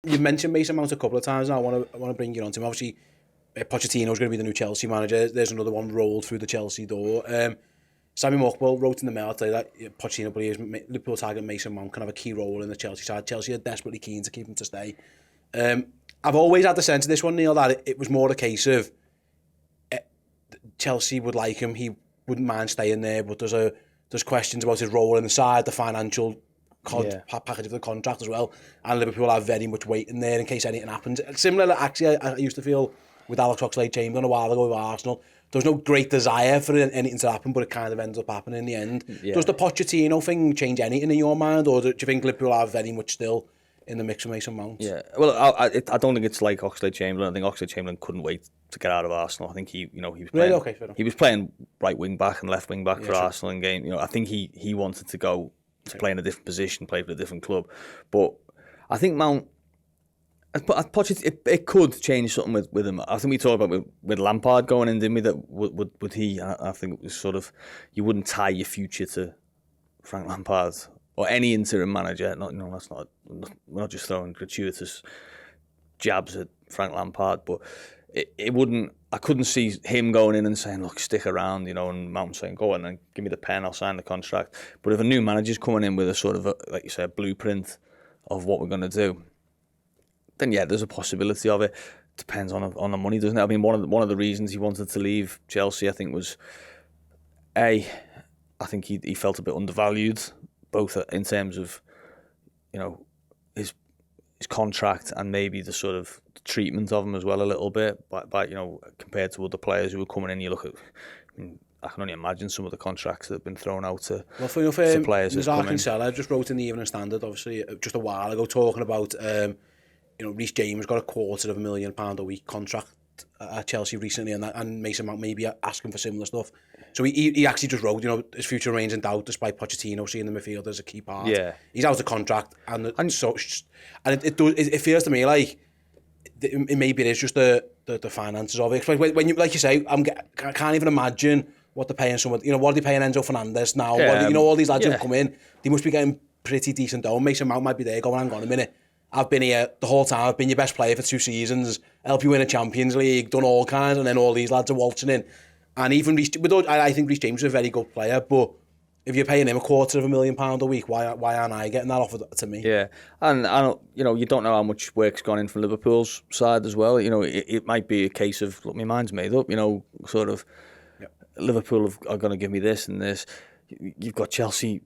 You've mentioned Mason Mount a couple of times now. I want to bring you on to him. Obviously, Pochettino's going to be the new Chelsea manager. There's another one rolled through the Chelsea door. Sammy Muckball wrote in the Mail today that Pochettino believes Liverpool target Mason Mount can have a key role in the Chelsea side. Chelsea are desperately keen to keep him to stay. I've always had the sense of this one, Neil, that it was more a case of Chelsea would like him. He wouldn't mind staying there, but there's questions about his role in the side, the financial package of the contract as well, and Liverpool have very much weight in there in case anything happens. Similar, actually, I used to feel with Alex Oxlade-Chamberlain a while ago with Arsenal. There was no great desire for anything to happen, but it kind of ends up happening in the end. Yeah. Does the Pochettino thing change anything in your mind, or do you think Liverpool are very much still in the mix for Mason Mount? Yeah, well, I don't think it's like Oxlade-Chamberlain. I think Oxlade-Chamberlain couldn't wait to get out of Arsenal. I think he was playing. Really? Okay, he was playing right wing back and left wing back for Arsenal in game. I think he wanted to go to play in a different position, play for a different club. But I think Mount, it could change something with him. I think we talked about with Lampard going in, didn't we? That would he? I think it was sort of, you wouldn't tie your future to Frank Lampard or any interim manager. That's not. We're not just throwing gratuitous jabs at Frank Lampard, but it wouldn't. I couldn't see him going in and saying, "Look, stick around," and Mount saying, "Go on and give me the pen, I'll sign the contract." But if a new manager's coming in with a sort of like you say, a blueprint of what we're going to do, then yeah, there's a possibility of it. Depends on the money, doesn't it? I mean, one of the reasons he wanted to leave Chelsea, I think, was I think he felt a bit undervalued, both in terms of his contract and maybe the sort of treatment of him as well a little bit, by compared to other players who were coming in. You look at, I can only imagine some of the contracts that have been thrown out to players. Nazar Kinsella just wrote in the Evening Standard, obviously, just a while ago, talking about Reece James got a £250,000 a week contract at Chelsea recently, and Mason Mount maybe asking for similar stuff. So he actually just wrote, his future remains in doubt despite Pochettino seeing the midfield as a key part. Yeah, he's out of contract, and it feels to me like maybe it is just the finances of it. When you, like you say, I can't even imagine what they're paying someone. What are they paying Enzo Fernandez now? All these lads who've come in, they must be getting pretty decent dough. Mason Mount might be there going, hang on a minute, I've been here the whole time, I've been your best player for 2 seasons, help you win a Champions League, done all kinds, and then all these lads are waltzing in. And even I think Reece James is a very good player, but if you're paying him £250,000 a week, why aren't I getting that offer to me? Yeah, and you don't know how much work's gone in from Liverpool's side as well. It might be a case of, look, my mind's made up. Sort of, Liverpool are going to give me this and this. You've got Chelsea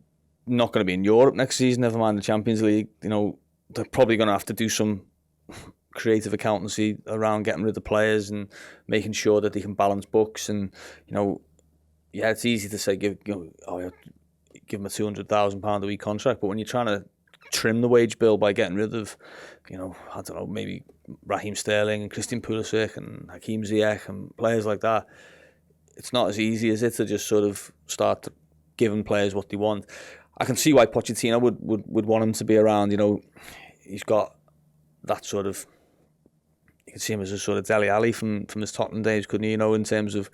not going to be in Europe next season. Never mind the Champions League. They're probably going to have to do some creative accountancy around getting rid of players and making sure that they can balance books. And it's easy to say give him a £200,000 a week contract, but when you're trying to trim the wage bill by getting rid of, I don't know, maybe Raheem Sterling and Christian Pulisic and Hakeem Ziyech and players like that, it's not as easy as it to just sort of start giving players what they want. I can see why Pochettino would want him to be around. He's got that sort of, you can see him as a sort of Dele Alli from his Tottenham days, couldn't you? In terms of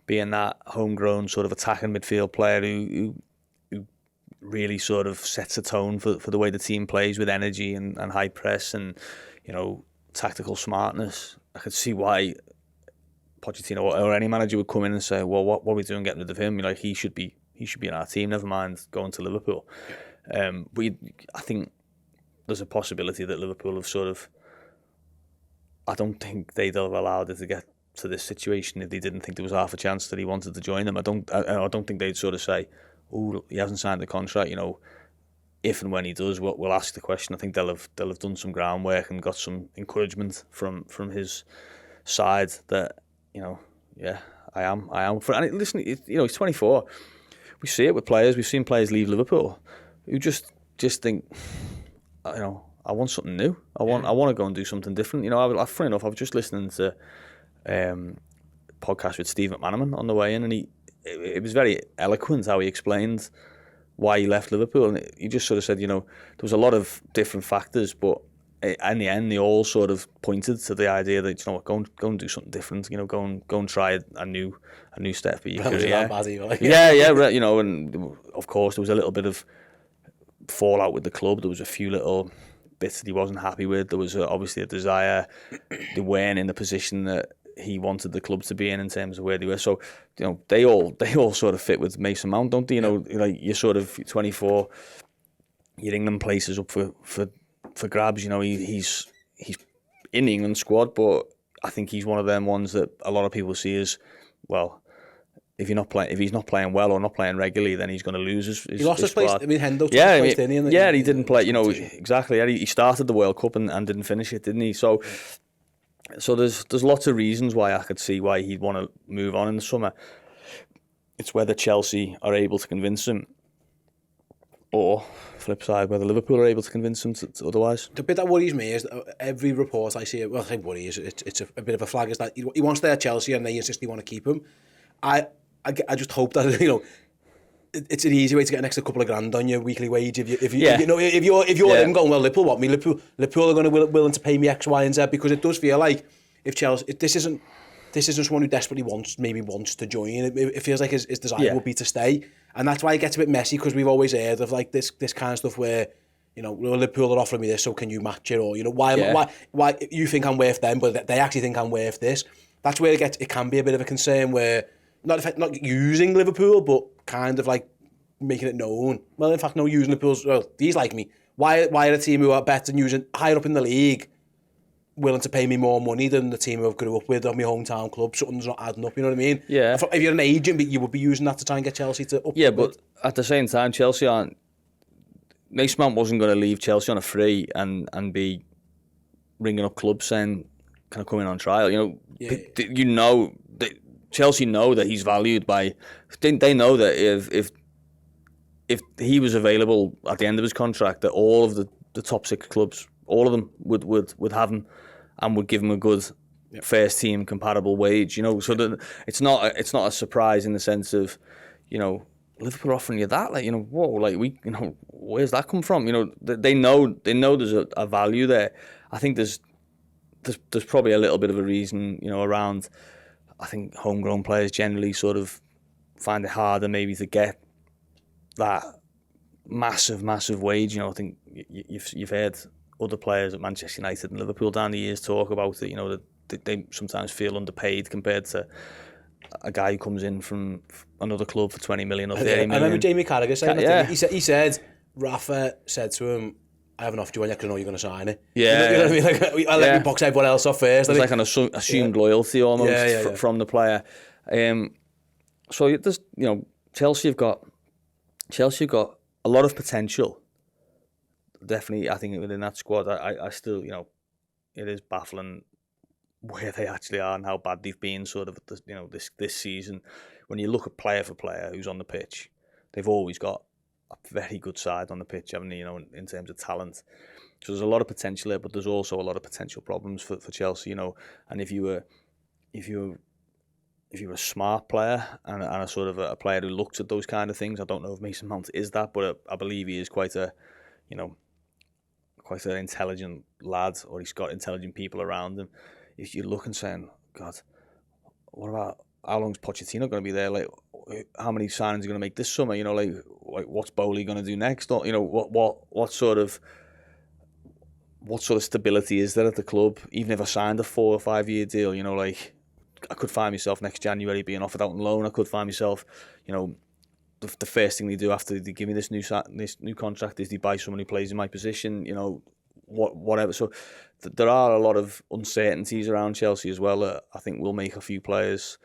being that homegrown sort of attacking midfield player who really sort of sets a tone for the way the team plays with energy and high press and tactical smartness. I could see why Pochettino or any manager would come in and say, well, what are we doing getting rid of him? He should be in our team, never mind going to Liverpool. But I think there's a possibility that Liverpool have sort of, I don't think they'd have allowed it to get to this situation if they didn't think there was half a chance that he wanted to join them. I don't think they'd sort of say, oh, he hasn't signed the contract. If and when he does, we'll ask the question. I think they'll have done some groundwork and got some encouragement from his side that I am. And listen, he's 24. We see it with players. We've seen players leave Liverpool who just think, I want something new. I want to go and do something different. Funny enough, I was just listening to podcast with Steve McManaman on the way in, and it was very eloquent how he explained why he left Liverpool. And he just sort of said, there was a lot of different factors, but in the end, they all sort of pointed to the idea that, go and do something different. Go and try a new step for your career. And of course there was a little bit of fallout with the club. There was a few little bits that he wasn't happy with. There was obviously a desire. They weren't in the position that he wanted the club to be in terms of where they were. So, they all sort of fit with Mason Mount, don't they? Like you're sort of 24, your England place is up for grabs. He's in the England squad, but I think he's one of them ones that a lot of people see as, well, if he's not playing well or not playing regularly, then he's going to lose his he lost his place. spot. I mean, Hendo took his place, didn't he? He didn't play. Exactly. He started the World Cup and didn't finish it, didn't he? So there's lots of reasons why I could see why he'd want to move on in the summer. It's whether Chelsea are able to convince him, or flip side, whether Liverpool are able to convince him to otherwise. The bit that worries me is that every report I see, well, I think worries, it's a bit of a flag, is that he wants to stay at Chelsea and they insist they want to keep him. I just hope that it's an easy way to get an extra couple of grand on your weekly wage if you're him going, well, Liverpool want me, Liverpool are going to willing to pay me X, Y, and Z, because it does feel like if this isn't someone who desperately wants to join. It feels like his desire would be to stay, and that's why it gets a bit messy, because we've always heard of like this kind of stuff where Liverpool are offering me this, so can you match it, or why you think I'm worth them, but they actually think I'm worth this. That's where it can be a bit of a concern, where not using Liverpool, but kind of like making it known. Well, in fact, no, using Liverpool's, well, these like me. Why are a team who are better than using higher up in the league willing to pay me more money than the team who I've grew up with on my hometown club? Something's not adding up, you know what I mean? Yeah. If you're an agent, you would be using that to try and get Chelsea to up. Yeah, but at the same time, Chelsea aren't. Mason Mount wasn't going to leave Chelsea on a free and be ringing up clubs saying, "Can I come in on trial?" Chelsea know that he's valued by. They know that if he was available at the end of his contract, that all of the top 6 clubs, all of them would have him and would give him a good first team comparable wage. So that it's not a surprise in the sense of, Liverpool offering you that, whoa, where's that come from? They know there's a value there. I think there's probably a little bit of a reason, around. I think homegrown players generally sort of find it harder maybe to get that massive wage. I think you've heard other players at Manchester United and Liverpool down the years talk about it. That they sometimes feel underpaid compared to a guy who comes in from another club for 20 million or 30 million. I remember Jamie Carragher saying that. He said Rafa said to him, "I haven't offered you one yet because I know you're going to sign it." Yeah. You know what I mean? Like, I let me box everyone else off first. It's like an assumed loyalty almost from the player. So there's, Chelsea have got a lot of potential. Definitely, I think within that squad, I still, it is baffling where they actually are and how bad they've been sort of, this season. When you look at player for player who's on the pitch, they've always got a very good side on the pitch, haven't they, in terms of talent. So there's a lot of potential there, but there's also a lot of potential problems for Chelsea, and if you were a smart player and a sort of a player who looks at those kind of things, I don't know if Mason Mount is that, but I believe he is quite an intelligent lad, or he's got intelligent people around him. If you look and saying, God, what about, how long's Pochettino going to be there? Like, how many signings are going to make this summer? Like what's Bowley going to do next? Or, what sort of stability is there at the club? Even if I signed a 4 or 5 year deal, I could find myself next January being offered out on loan. I could find myself, the first thing they do after they give me this new contract is they buy someone who plays in my position. Whatever. So there are a lot of uncertainties around Chelsea as well that I think will make a few players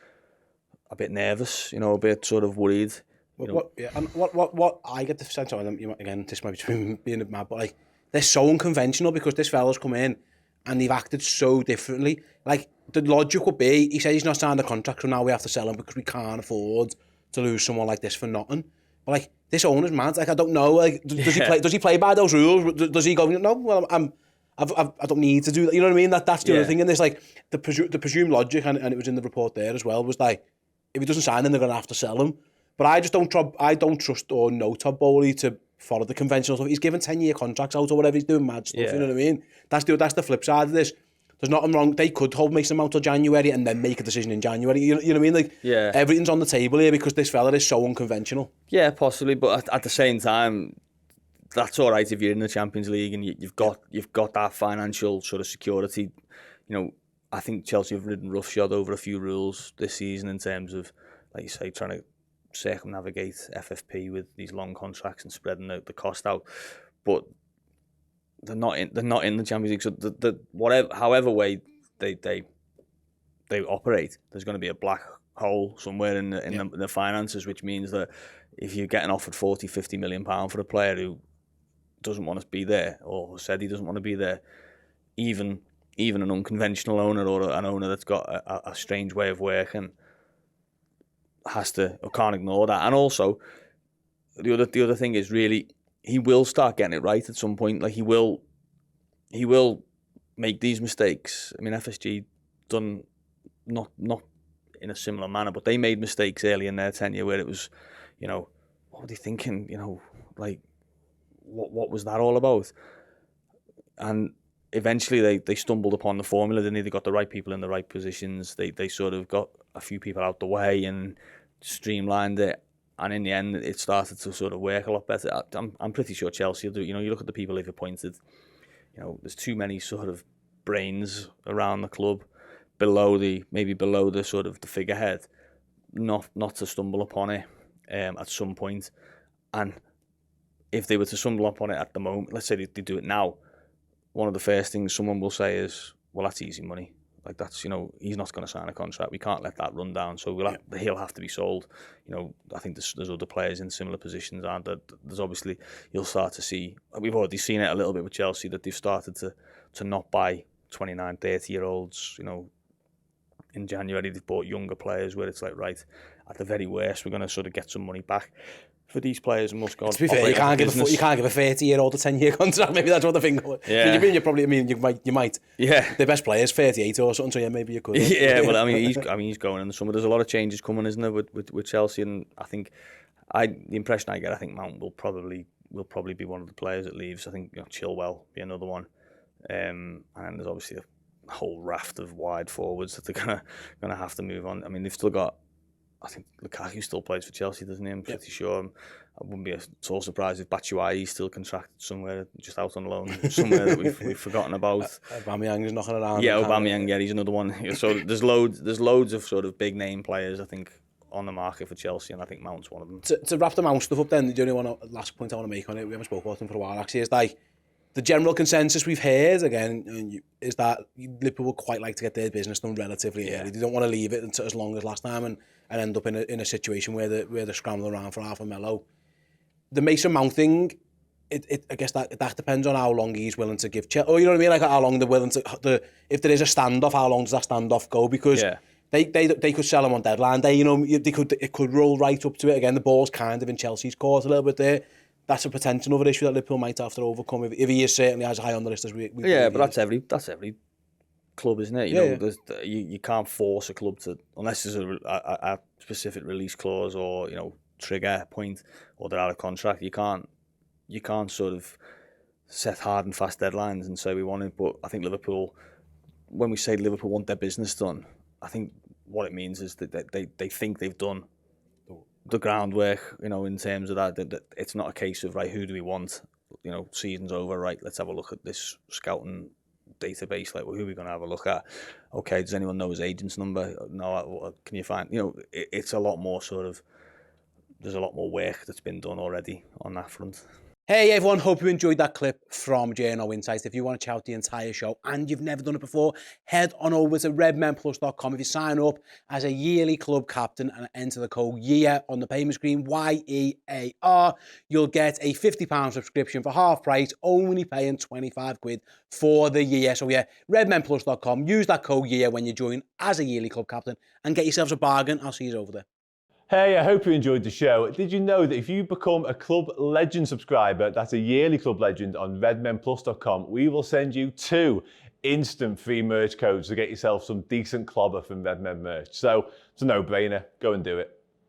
a bit nervous, a bit sort of worried. What I get the sense of them, again, this might be being mad, but like, they're so unconventional, because this fella's come in and they've acted so differently. Like, the logic would be, he says he's not signed a contract, so now we have to sell him because we can't afford to lose someone like this for nothing. But like, this owner's mad. Like, I don't know. Like, does he play by those rules? Does he go, no? Well, I don't need to do that. You know what I mean? That's the other thing in this. Like, the presumed logic, and it was in the report there as well, was like, if he doesn't sign him, they're going to have to sell him. But I just don't trust or know Todd Bowley to follow the conventional stuff. He's given 10-year contracts out or whatever. He's doing mad stuff. You know what I mean? That's the flip side of this. There's nothing wrong. They could hold Mason Mount till January and then make a decision in January. You know what I mean? Like, everything's on the table here because this fella is so unconventional. Yeah, possibly. But at the same time, that's all right if you're in the Champions League and you've got that financial sort of security. You know, I think Chelsea have ridden roughshod over a few rules this season in terms of, like you say, trying to circumnavigate FFP with these long contracts and spreading the cost out. But they're not in the Champions League. So however way they operate, there's going to be a black hole somewhere in the finances, which means that if you're getting offered 40, 50 million pound for a player who doesn't want to be there or said he doesn't want to be there, even an unconventional owner or an owner that's got a strange way of working can't ignore that. And also the other thing is, really, he will start getting it right at some point. Like he will make these mistakes. I mean, FSG done not in a similar manner, but they made mistakes early in their tenure where it was, you know, what were they thinking? You know, like what was that all about? And eventually they stumbled upon the formula. They got the right people in the right positions. They sort of got a few people out the way and streamlined it. And in the end, it started to sort of work a lot better. I'm pretty sure Chelsea will do. You know, you look at the people they've appointed. You know, there's too many sort of brains around the club below the sort of the figurehead, not to stumble upon it at some point. And if they were to stumble upon it at the moment, let's say they do it now, one of the first things someone will say is, "Well, that's easy money. Like that's, you know, he's not going to sign a contract. We can't let that run down. So he'll have to be sold." You know, I think there's other players in similar positions, aren't there? There's obviously, you'll start to see, we've already seen it a little bit with Chelsea, that they've started to not buy 29, 30-year-olds. You know, in January they've bought younger players where it's like, right, at the very worst, we're going to sort of get some money back for these players and must go. To be fair, you can't give a 30-year-old a 10-year contract. Maybe that's what they're thinking. Yeah. You might. Yeah. The best player's 38 or something, so yeah, maybe you could. Yeah, well, I mean, he's going in the summer. There's a lot of changes coming, isn't there, with Chelsea? And I think, the impression I get, I think Mount will probably be one of the players that leaves. I think, you know, Chilwell be another one, and there's obviously a whole raft of wide forwards that they're gonna have to move on. I mean, they've still got, I think Lukaku still plays for Chelsea, doesn't he? I'm pretty sure. I wouldn't be at all surprised if Batshuayi's still contracted somewhere, just out on loan, somewhere that we've forgotten about. Aubameyang is knocking around. Yeah, Aubameyang, yeah, he's another one. So there's loads of sort of big name players, I think, on the market for Chelsea, and I think Mount's one of them. To wrap the Mount stuff up then, the only last point I want to make on it, we haven't spoken about him for a while actually, is like, the general consensus we've heard, again, is that Liverpool would quite like to get their business done relatively early. They don't want to leave it until as long as last time and end up in a situation where they're scrambling around for half a mellow. The Mason Mount thing, I guess that depends on how long he's willing to give Chelsea. Or you know what I mean? Like how long they're willing to. If there is a standoff, how long does that standoff go? Because they could sell him on deadline day. You know, it could roll right up to it again. The ball's kind of in Chelsea's court a little bit there. That's a potential other issue that Liverpool might have to overcome if he is certainly as high on the list as we but that's every club, isn't it? You know, you can't force a club to, unless there's a specific release clause or, you know, trigger point, or they're out of contract. You can't sort of set hard and fast deadlines and say we want it. But I think Liverpool, when we say Liverpool want their business done, I think what it means is that they think they've done the groundwork, you know, in terms of that it's not a case of, right, who do we want, you know, season's over, right, let's have a look at this scouting database, like, well, who are we going to have a look at? Okay, does anyone know his agent's number? No, can you find, you know, it's a lot more sort of, there's a lot more work that's been done already on that front. Hey everyone, hope you enjoyed that clip from Journo Insight. If you want to check out the entire show and you've never done it before, head on over to redmenplus.com. If you sign up as a yearly club captain and enter the code YEAR on the payment screen, YEAR, you'll get a £50 subscription for half price, only paying 25 quid for the year. So yeah, redmenplus.com, use that code YEAR when you join as a yearly club captain and get yourselves a bargain. I'll see you over there. Hey, I hope you enjoyed the show. Did you know that if you become a Club Legend subscriber, that's a yearly Club Legend on redmenplus.com, we will send you 2 instant free merch codes to get yourself some decent clobber from Redmen merch. So it's a no-brainer. Go and do it.